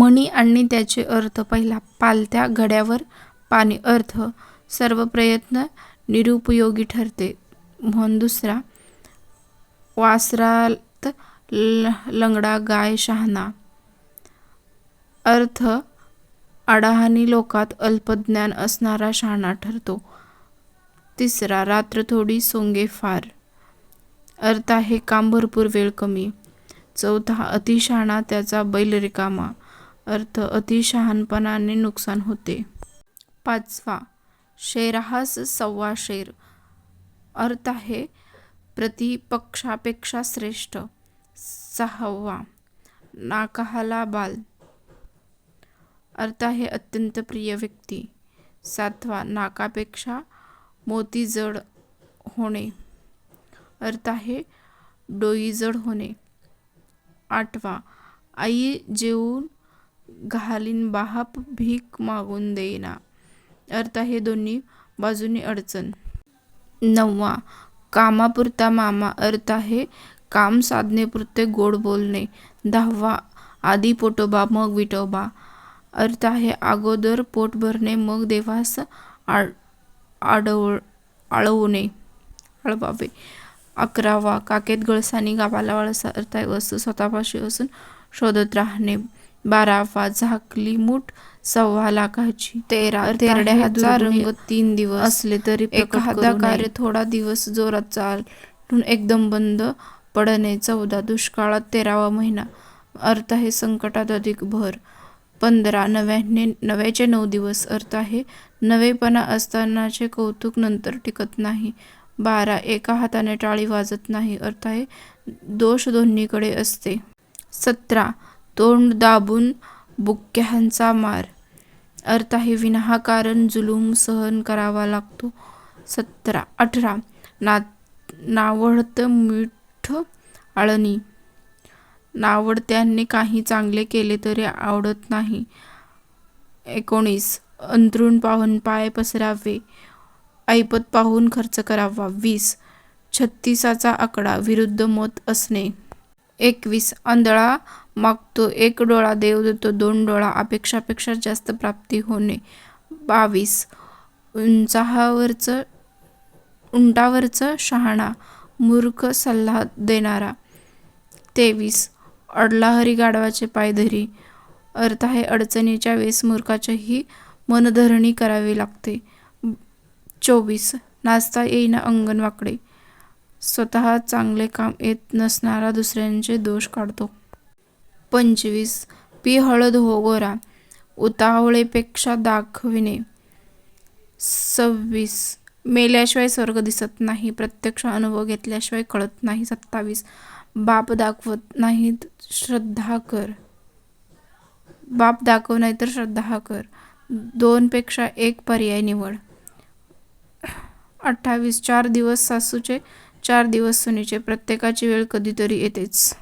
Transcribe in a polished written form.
म्हणी आणि त्याचे अर्थ. पहिला, पालत्या घड्यावर पाणी. अर्थ, सर्व प्रयत्न निरुपयोगी ठरते. म्हण दुसरा, वासरात लंगडा गाय शहाणा. अर्थ, अडहाणी लोकात अल्पज्ञान असणारा शहाणा ठरतो. तिसरा, रात्र थोडी सोंगे फार. अर्थ आहे, काम भरपूर वेळ कमी. चौथा, अतिशहाणा त्याचा बैल रिकामा. अर्थ, अतिशहाणपणाने नुकसान होते. पाचवा, शेरहास सव्वा शेर. अर्थ आहे, प्रतिपक्षापेक्षा श्रेष्ठ. सहावा, नाकाहाला बाल. अर्थ आहे, अत्यंत प्रिय व्यक्ती. सातवा, नाकापेक्षा मोती जड होणे. अर्थ आहे, डोई जड होणे. आठवा, आई जेवून घालीन बाप भीक मागून देईना. अर्थ आहे, दोन्ही बाजूनी अडचण. नववा, कामापुरता मामा. अर्थ आहे, काम साधनेपुरते गोड बोलणे. दहावा, आधी पोटोबा मग विठोबा. अर्थ आहे, अगोदर पोट भरणे मग देवास आळवणे. अकरावा, काकेत गळसानी गावाला वळसा. अर्थ आहे, वस्तू स्वतःपाशी असून शोधत राहणे. बारावा, झाकली मूठ सव्वा लाखाची. तेरड्याचा रंग 3 दिवस असले तरी एखादा कार्य थोडा दिवस जोरात चालून एकदम बंद पडणे. 14, दुष्काळात 13वा महिना. अर्थ आहे, संकटात अधिक भर. 15, नव्याचे 9 दिवस. अर्थ आहे, नवेपणा असतानाचे कौतुक नंतर टिकत नाही. 12, एका हाताने टाळी वाजत नाही. अर्थ आहे, दोष दोन्हीकडे असते. 17, तोंड दाबून बुक्क्यांचा मार. अर्थ आहे, विनाकारण जुलूम सहन करावा लागतो. 18, नावडतं मीठ आळणी. नावडत्याने काही चांगले केले तरी आवडत नाही. 19, अंथरूण पाहून पाय पसरावे, ऐपत पाहून खर्च करावा. 20, 36चा आकडा विरुद्ध मत असणे. 21, आंधळा मागतो 1 डोळा, देव देतो 2 डोळा, अपेक्षापेक्षा जास्त प्राप्ती होणे. 22, उंटावरचं शहाणा, मूर्ख सल्ला देणारा. 23, अडला हरी गाढवाचे पाय धरी. अर्थ आहे, अडचणीच्या वेळेस मूर्खाचीही मनधरणी करावी लागते. 24, नाचता येईना अंगण वाकडे. स्वतः चांगले काम येत नसणारा दुसऱ्यांचे दोष काढतो. 25, पी हळद हो गोरा, उतावळेपेक्षा दाखविणे. 26, मेल्याशिवाय स्वर्ग दिसत नाही, प्रत्यक्ष अनुभव घेतल्याशिवाय कळत नाही. 27, बाप दाखवत नाही तर श्रद्धा कर. 2 पेक्षा 1 पर्याय निवड. 28, 4 दिवस सासूचे 4 दिवस सुनेचे. प्रत्येकाची वेळ कधीतरी येतेच.